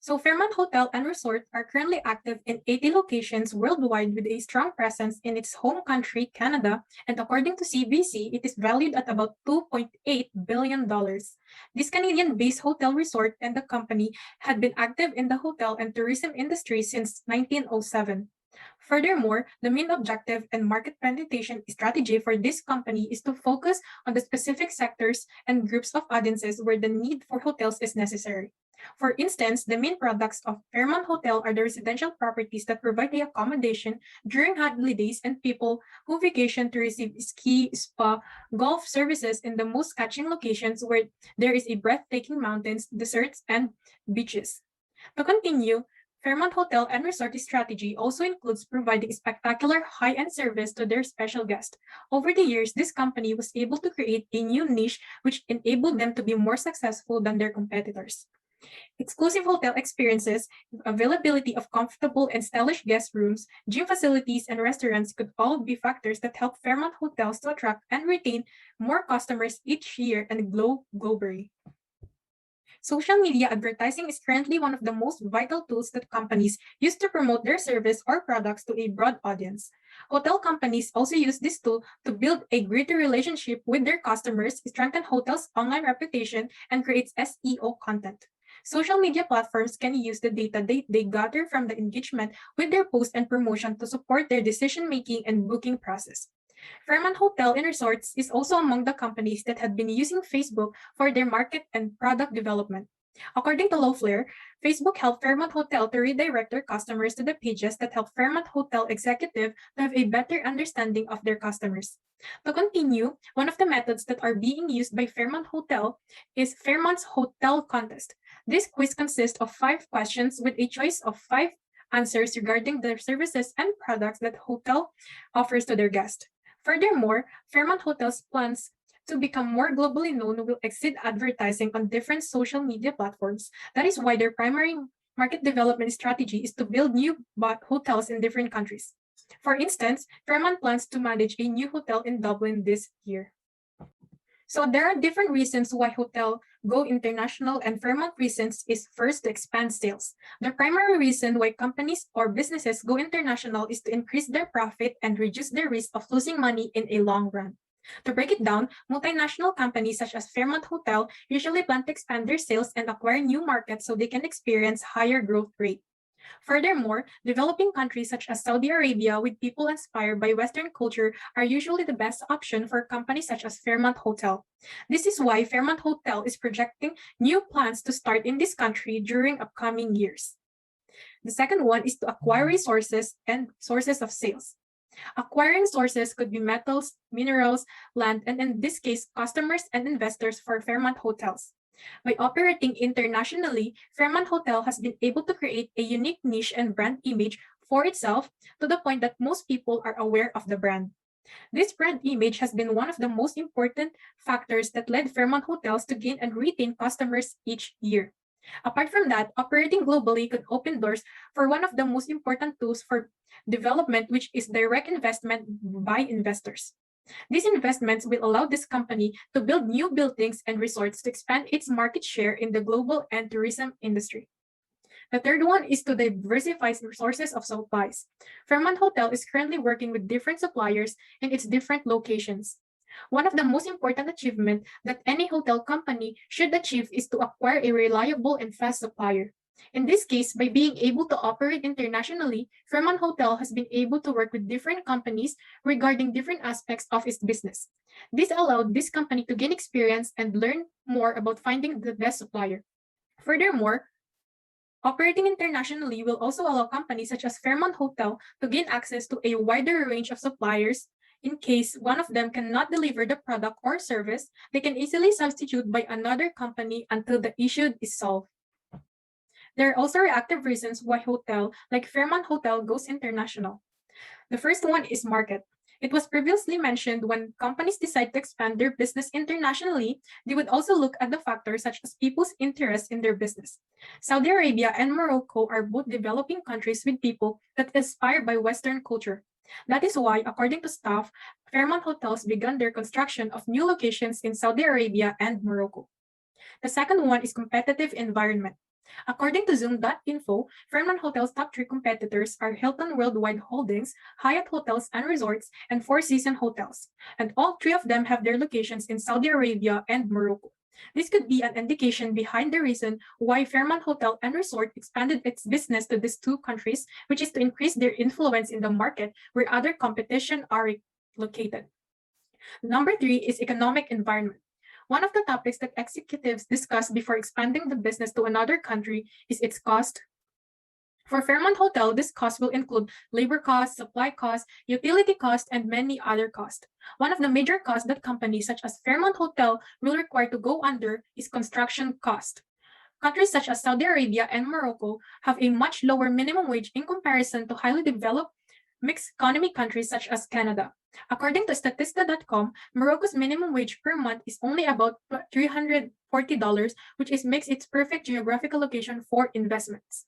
So Fairmont Hotel and Resort are currently active in 80 locations worldwide with a strong presence in its home country, Canada, and according to CBC, it is valued at about $2.8 billion. This Canadian-based hotel resort and the company had been active in the hotel and tourism industry since 1907. Furthermore, the main objective and market penetration strategy for this company is to focus on the specific sectors and groups of audiences where the need for hotels is necessary. For instance, the main products of Fairmont Hotel are the residential properties that provide the accommodation during holidays and people who vacation to receive ski, spa, golf services in the most catching locations where there is a breathtaking mountains, deserts, and beaches. To continue, Fairmont Hotel and Resort strategy also includes providing spectacular high-end service to their special guests. Over the years, this company was able to create a new niche which enabled them to be more successful than their competitors. Exclusive hotel experiences, availability of comfortable and stylish guest rooms, gym facilities, and restaurants could all be factors that help Fairmont Hotels to attract and retain more customers each year and grow globally. Social media advertising is currently one of the most vital tools that companies use to promote their service or products to a broad audience. Hotel companies also use this tool to build a greater relationship with their customers, strengthen hotels' online reputation, and create SEO content. Social media platforms can use the data they gather from the engagement with their posts and promotion to support their decision-making and booking process. Fairmont Hotel and Resorts is also among the companies that had been using Facebook for their market and product development. According to Loeffler, Facebook helped Fairmont Hotel to redirect their customers to the pages that help Fairmont Hotel executive to have a better understanding of their customers. To continue, one of the methods that are being used by Fairmont Hotel is Fairmont's Hotel Contest. This quiz consists of 5 questions with a choice of 5 answers regarding their services and products that hotel offers to their guests. Furthermore, Fairmont Hotel's plans to become more globally known will exceed advertising on different social media platforms. That is why their primary market development strategy is to build new hotels in different countries. For instance, Fairmont plans to manage a new hotel in Dublin this year. So there are different reasons why hotel go international, and Fairmont reasons is first to expand sales. The primary reason why companies or businesses go international is to increase their profit and reduce their risk of losing money in a long run. To break it down, multinational companies such as Fairmont Hotel usually plan to expand their sales and acquire new markets so they can experience higher growth rate. Furthermore, developing countries such as Saudi Arabia with people inspired by Western culture are usually the best option for companies such as Fairmont Hotel. This is why Fairmont Hotel is projecting new plans to start in this country during upcoming years. The second one is to acquire resources and sources of sales. Acquiring sources could be metals, minerals, land, and in this case, customers and investors for Fairmont Hotels. By operating internationally, Fairmont Hotel has been able to create a unique niche and brand image for itself to the point that most people are aware of the brand. This brand image has been one of the most important factors that led Fairmont Hotels to gain and retain customers each year. Apart from that, operating globally could open doors for one of the most important tools for development, which is direct investment by investors. These investments will allow this company to build new buildings and resorts to expand its market share in the global and tourism industry. The third one is to diversify sources of supplies. Fairmont Hotel is currently working with different suppliers in its different locations. One of the most important achievements that any hotel company should achieve is to acquire a reliable and fast supplier. In this case, by being able to operate internationally, Fairmont Hotel has been able to work with different companies regarding different aspects of its business. This allowed this company to gain experience and learn more about finding the best supplier. Furthermore, operating internationally will also allow companies such as Fairmont Hotel to gain access to a wider range of suppliers. In case one of them cannot deliver the product or service, they can easily substitute by another company until the issue is solved. There are also reactive reasons why hotel like Fairmont Hotel goes international. The first one is market. It was previously mentioned when companies decide to expand their business internationally, they would also look at the factors such as people's interest in their business. Saudi Arabia and Morocco are both developing countries with people that inspired by Western culture. That is why, according to staff, Fairmont Hotels began their construction of new locations in Saudi Arabia and Morocco. The second one is competitive environment. According to Zoom.info, Fairmont Hotel's top 3 competitors are Hilton Worldwide Holdings, Hyatt Hotels and Resorts, and Four Seasons Hotels, and all 3 of them have their locations in Saudi Arabia and Morocco. This could be an indication behind the reason why Fairmont Hotel and Resort expanded its business to these 2 countries, which is to increase their influence in the market where other competition are located. Number 3 is economic environment. One of the topics that executives discuss before expanding the business to another country is its cost. For Fairmont Hotel, this cost will include labor costs, supply costs, utility costs, and many other costs. One of the major costs that companies such as Fairmont Hotel will require to go under is construction cost. Countries such as Saudi Arabia and Morocco have a much lower minimum wage in comparison to highly developed mixed economy countries such as Canada. According to Statista.com, Morocco's minimum wage per month is only about $340, which makes its perfect geographical location for investments.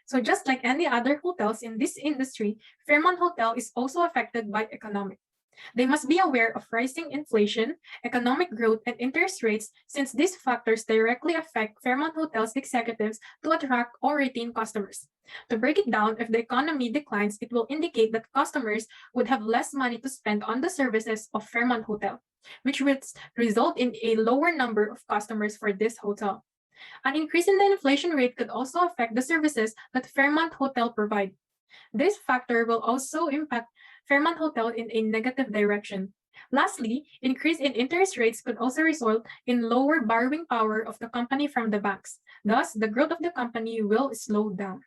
So just like any other hotels in this industry, Fairmont Hotel is also affected by economic. They must be aware of rising inflation, economic growth, and interest rates, since these factors directly affect Fairmont Hotel's executives to attract or retain customers. To break it down, if the economy declines, it will indicate that customers would have less money to spend on the services of Fairmont Hotel, which would result in a lower number of customers for this hotel. An increase in the inflation rate could also affect the services that Fairmont Hotel provide. This factor will also impact Fairmont Hotel in a negative direction. Lastly, increase in interest rates could also result in lower borrowing power of the company from the banks. Thus, the growth of the company will slow down.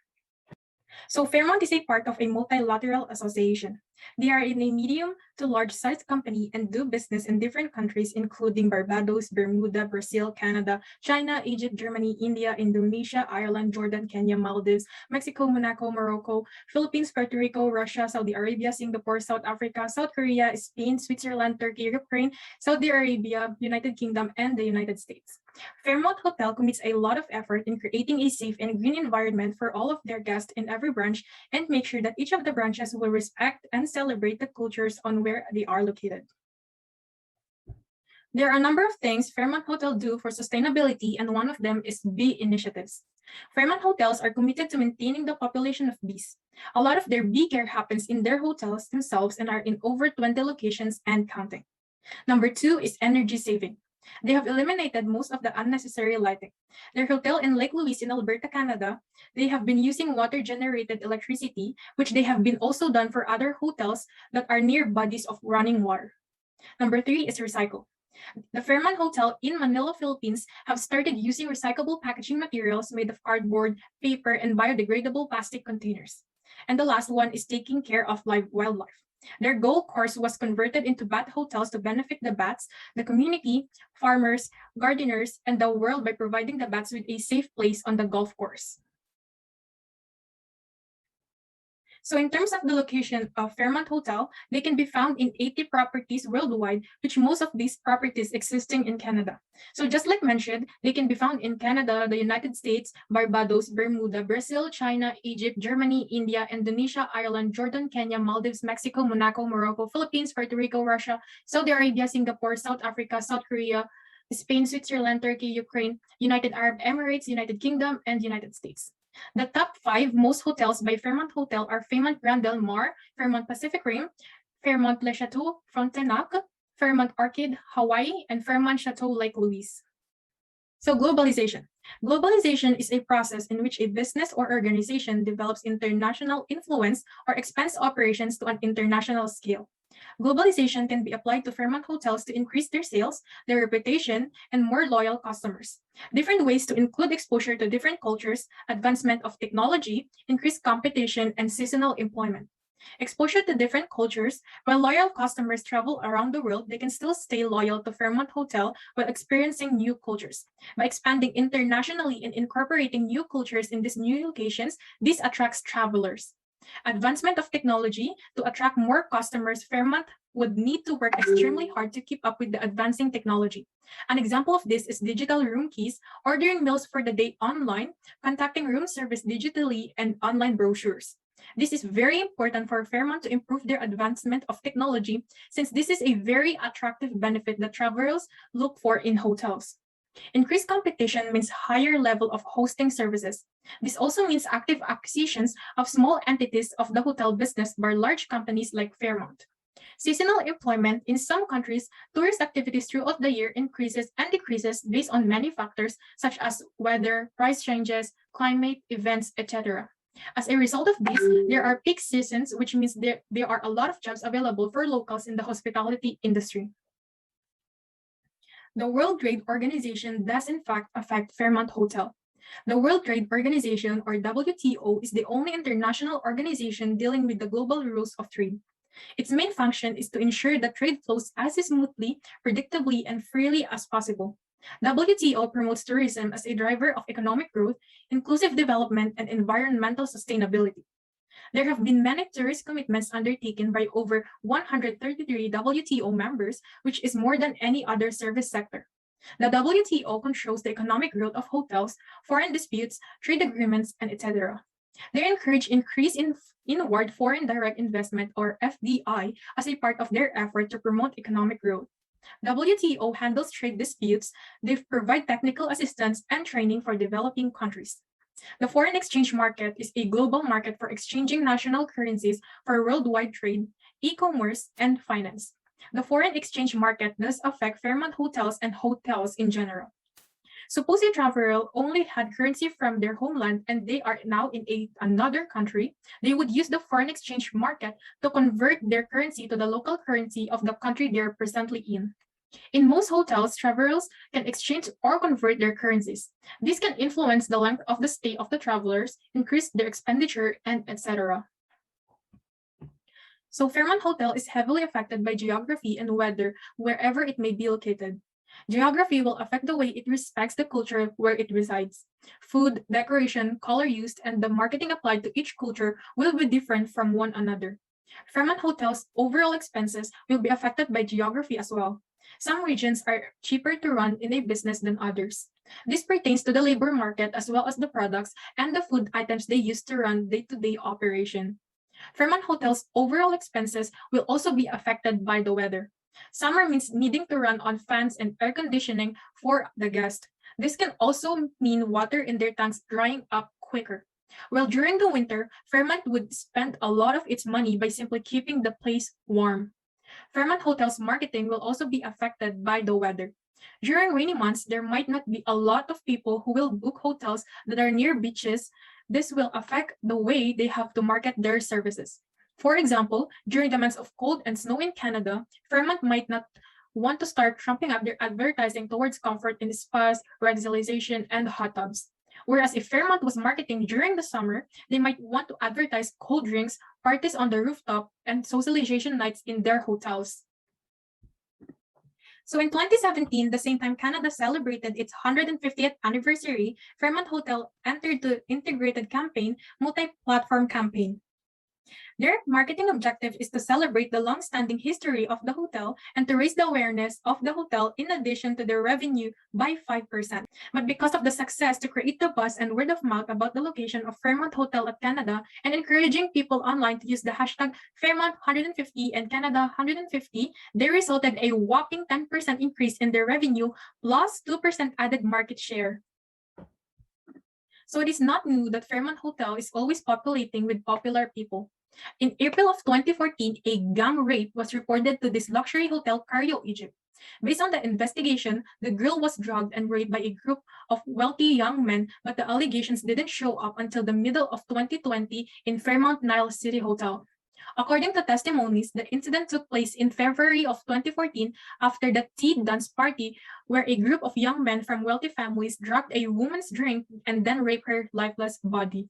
So Fairmont is a part of a multilateral association. They are in a medium to large size company and do business in different countries, including Barbados, Bermuda, Brazil, Canada, China, Egypt, Germany, India, Indonesia, Ireland, Jordan, Kenya, Maldives, Mexico, Monaco, Morocco, Philippines, Puerto Rico, Russia, Saudi Arabia, Singapore, South Africa, South Korea, Spain, Switzerland, Turkey, Ukraine, Saudi Arabia, United Kingdom, and the United States. Fairmont Hotel commits a lot of effort in creating a safe and green environment for all of their guests in every branch and make sure that each of the branches will respect and celebrate the cultures on where they are located. There are a number of things Fairmont Hotel do for sustainability, and one of them is bee initiatives. Fairmont hotels are committed to maintaining the population of bees. A lot of their bee care happens in their hotels themselves and are in over 20 locations and counting. Number 2 is energy saving. They have eliminated most of the unnecessary lighting. Their hotel in Lake Louise in Alberta, Canada, they have been using water-generated electricity, which they have been also done for other hotels that are near bodies of running water. Number 3 is recycle. The Fairmont Hotel in Manila, Philippines have started using recyclable packaging materials made of cardboard, paper, and biodegradable plastic containers. And the last one is taking care of live wildlife. Their golf course was converted into bat hotels to benefit the bats, the community, farmers, gardeners, and the world by providing the bats with a safe place on the golf course. So in terms of the location of Fairmont Hotel, they can be found in 80 properties worldwide, which most of these properties existing in Canada. So just like mentioned, they can be found in Canada, the United States, Barbados, Bermuda, Brazil, China, Egypt, Germany, India, Indonesia, Ireland, Jordan, Kenya, Maldives, Mexico, Monaco, Morocco, Philippines, Puerto Rico, Russia, Saudi Arabia, Singapore, South Africa, South Korea, Spain, Switzerland, Turkey, Ukraine, United Arab Emirates, United Kingdom, and United States. The top 5 most hotels by Fairmont Hotel are Fairmont Grand Del Mar, Fairmont Pacific Rim, Fairmont Le Chateau Frontenac, Fairmont Orchid, Hawaii, and Fairmont Chateau Lake Louise. So globalization. Globalization is a process in which a business or organization develops international influence or expands operations to an international scale. Globalization can be applied to Fairmont hotels to increase their sales, their reputation, and more loyal customers. Different ways to include exposure to different cultures, advancement of technology, increased competition, and seasonal employment. Exposure to different cultures. While loyal customers travel around the world, they can still stay loyal to Fairmont Hotel while experiencing new cultures. By expanding internationally and incorporating new cultures in these new locations, this attracts travelers. Advancement of technology. To attract more customers, Fairmont would need to work extremely hard to keep up with the advancing technology. An example of this is digital room keys, ordering meals for the day online, contacting room service digitally, and online brochures. This is very important for Fairmont to improve their advancement of technology, since this is a very attractive benefit that travelers look for in hotels. Increased competition means higher level of hosting services. This also means active acquisitions of small entities of the hotel business by large companies like Fairmont. Seasonal employment in some countries, tourist activities throughout the year increases and decreases based on many factors such as weather, price changes, climate, events, etc. As a result of this, there are peak seasons, which means there are a lot of jobs available for locals in the hospitality industry. The World Trade Organization does in fact affect Fairmont Hotel. The World Trade Organization, or WTO, is the only international organization dealing with the global rules of trade. Its main function is to ensure that trade flows as smoothly, predictably, and freely as possible. WTO promotes tourism as a driver of economic growth, inclusive development, and environmental sustainability. There have been many tourist commitments undertaken by over 133 WTO members, which is more than any other service sector. The WTO controls the economic growth of hotels, foreign disputes, trade agreements, and etc. They encourage increase in inward foreign direct investment, or FDI, as a part of their effort to promote economic growth. WTO handles trade disputes. They provide technical assistance and training for developing countries. The foreign exchange market is a global market for exchanging national currencies for worldwide trade, e-commerce, and finance. The foreign exchange market does affect Fairmont hotels and hotels in general. Suppose a traveler only had currency from their homeland and they are now in another country, they would use the foreign exchange market to convert their currency to the local currency of the country they are presently in. In most hotels, travelers can exchange or convert their currencies. This can influence the length of the stay of the travelers, increase their expenditure, and etc. So Fairmont Hotel is heavily affected by geography and weather wherever it may be located. Geography will affect the way it respects the culture where it resides. Food, decoration, color used, and the marketing applied to each culture will be different from one another. Fairmont Hotel's overall expenses will be affected by geography as well. Some regions are cheaper to run in a business than others. This pertains to the labor market as well as the products and the food items they use to run day-to-day operation. Fairmont Hotel's overall expenses will also be affected by the weather. Summer means needing to run on fans and air conditioning for the guests. This can also mean water in their tanks drying up quicker. While during the winter, Fairmont would spend a lot of its money by simply keeping the place warm. Fairmont Hotel's marketing will also be affected by the weather. During rainy months, there might not be a lot of people who will book hotels that are near beaches. This will affect the way they have to market their services. For example, during the months of cold and snow in Canada, Fairmont might not want to start trumping up their advertising towards comfort in spas, relaxation, and hot tubs. Whereas if Fairmont was marketing during the summer, they might want to advertise cold drinks, parties on the rooftop, and socialization nights in their hotels. So in 2017, the same time Canada celebrated its 150th anniversary, Fairmont Hotel entered the integrated campaign, multi-platform campaign. Their marketing objective is to celebrate the long-standing history of the hotel and to raise the awareness of the hotel in addition to their revenue by 5%. But because of the success to create the buzz and word of mouth about the location of Fairmont Hotel at Canada and encouraging people online to use the hashtag Fairmont 150 and Canada 150, they resulted a whopping 10% increase in their revenue plus 2% added market share. So it is not new that Fairmont Hotel is always populating with popular people. In April of 2014, a gang rape was reported to this luxury hotel, Cairo, Egypt. Based on the investigation, the girl was drugged and raped by a group of wealthy young men, but the allegations didn't show up until the middle of 2020 in Fairmont Nile City Hotel. According to testimonies, the incident took place in February of 2014 after the tea dance party, where a group of young men from wealthy families drugged a woman's drink and then raped her lifeless body.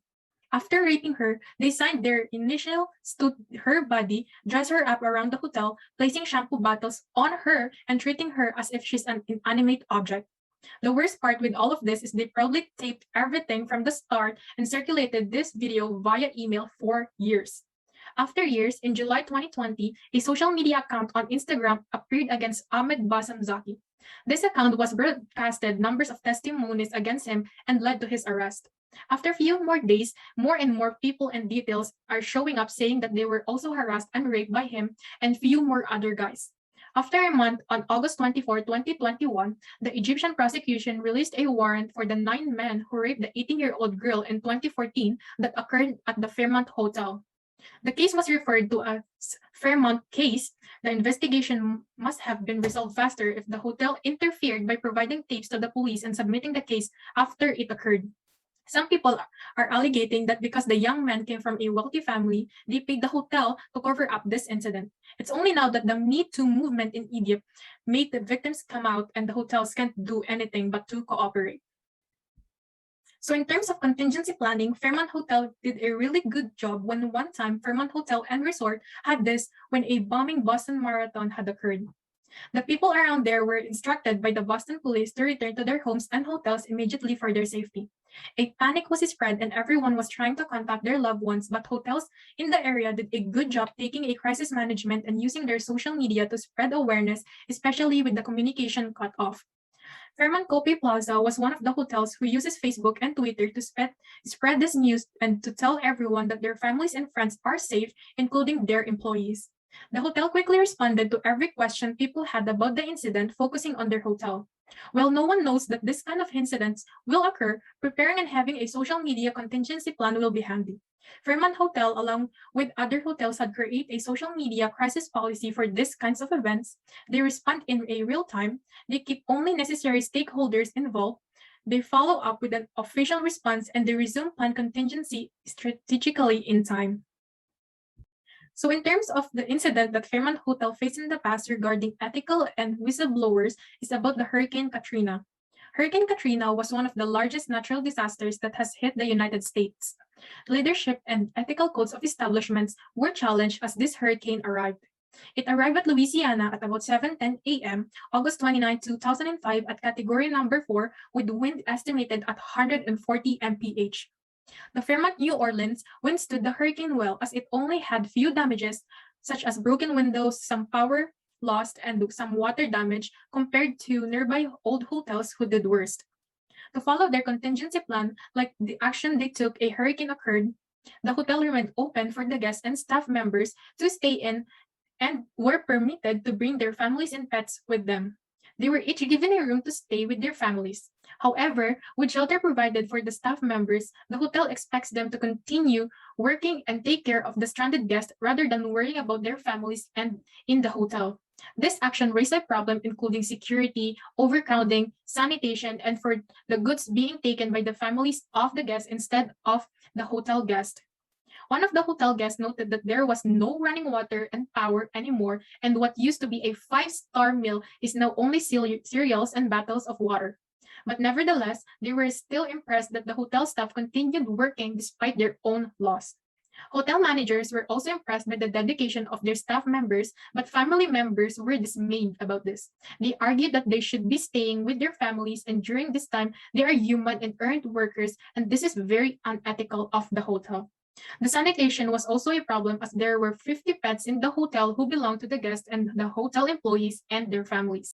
After raping her, they signed their initials to her body, dressed her up around the hotel, placing shampoo bottles on her and treating her as if she's an inanimate object. The worst part with all of this is they probably taped everything from the start and circulated this video via email for years. After years, in July 2020, a social media account on Instagram appeared against Ahmed Bassam Zaki. This account was broadcasted numbers of testimonies against him and led to his arrest. After a few more days, more and more people and details are showing up saying that they were also harassed and raped by him and few more other guys. After a month, on August 24, 2021, the Egyptian prosecution released a warrant for the 9 men who raped the 18-year-old girl in 2014 that occurred at the Fairmont Hotel. The case was referred to as Fairmont case. The investigation must have been resolved faster if the hotel interfered by providing tapes to the police and submitting the case after it occurred. Some people are alleging that because the young man came from a wealthy family, they paid the hotel to cover up this incident. It's only now that the Me Too movement in Egypt made the victims come out and the hotels can't do anything but to cooperate. So in terms of contingency planning, Fairmont Hotel did a really good job when one time Fairmont Hotel and Resort had this when a bombing Boston Marathon had occurred. The people around there were instructed by the Boston police to return to their homes and hotels immediately for their safety. A panic was spread and everyone was trying to contact their loved ones, but hotels in the area did a good job taking a crisis management and using their social media to spread awareness, especially with the communication cut off. Fairmont Cope Plaza was one of the hotels who uses Facebook and Twitter to spread this news and to tell everyone that their families and friends are safe, including their employees. The hotel quickly responded to every question people had about the incident, focusing on their hotel. While no one knows that this kind of incidents will occur, preparing and having a social media contingency plan will be handy. Fairmont Hotel, along with other hotels, had created a social media crisis policy for these kinds of events. They respond in a real time. They keep only necessary stakeholders involved. They follow up with an official response, and they resume plan contingency strategically in time. So in terms of the incident that Fairmont Hotel faced in the past regarding ethical and whistleblowers is about the Hurricane Katrina. Hurricane Katrina was one of the largest natural disasters that has hit the United States. Leadership and ethical codes of establishments were challenged as this hurricane arrived. It arrived at Louisiana at about 7:10 a.m., August 29, 2005 at category number 4 with wind estimated at 140 mph. The Fairmont New Orleans withstood the hurricane well as it only had few damages, such as broken windows, some power lost, and some water damage compared to nearby old hotels who did worse. To follow their contingency plan, like the action they took a hurricane occurred, the hotel remained open for the guests and staff members to stay in and were permitted to bring their families and pets with them. They were each given a room to stay with their families. However, with shelter provided for the staff members, the hotel expects them to continue working and take care of the stranded guests rather than worrying about their families and in the hotel. This action raised a problem including security, overcrowding, sanitation, and for the goods being taken by the families of the guests instead of the hotel guest. One of the hotel guests noted that there was no running water and power anymore, and what used to be a 5-star meal is now only cereals and bottles of water. But nevertheless, they were still impressed that the hotel staff continued working despite their own loss. Hotel managers were also impressed by the dedication of their staff members, but family members were dismayed about this. They argued that they should be staying with their families, and during this time, they are human and earned workers, and this is very unethical of the hotel. The sanitation was also a problem as there were 50 pets in the hotel who belonged to the guests and the hotel employees and their families.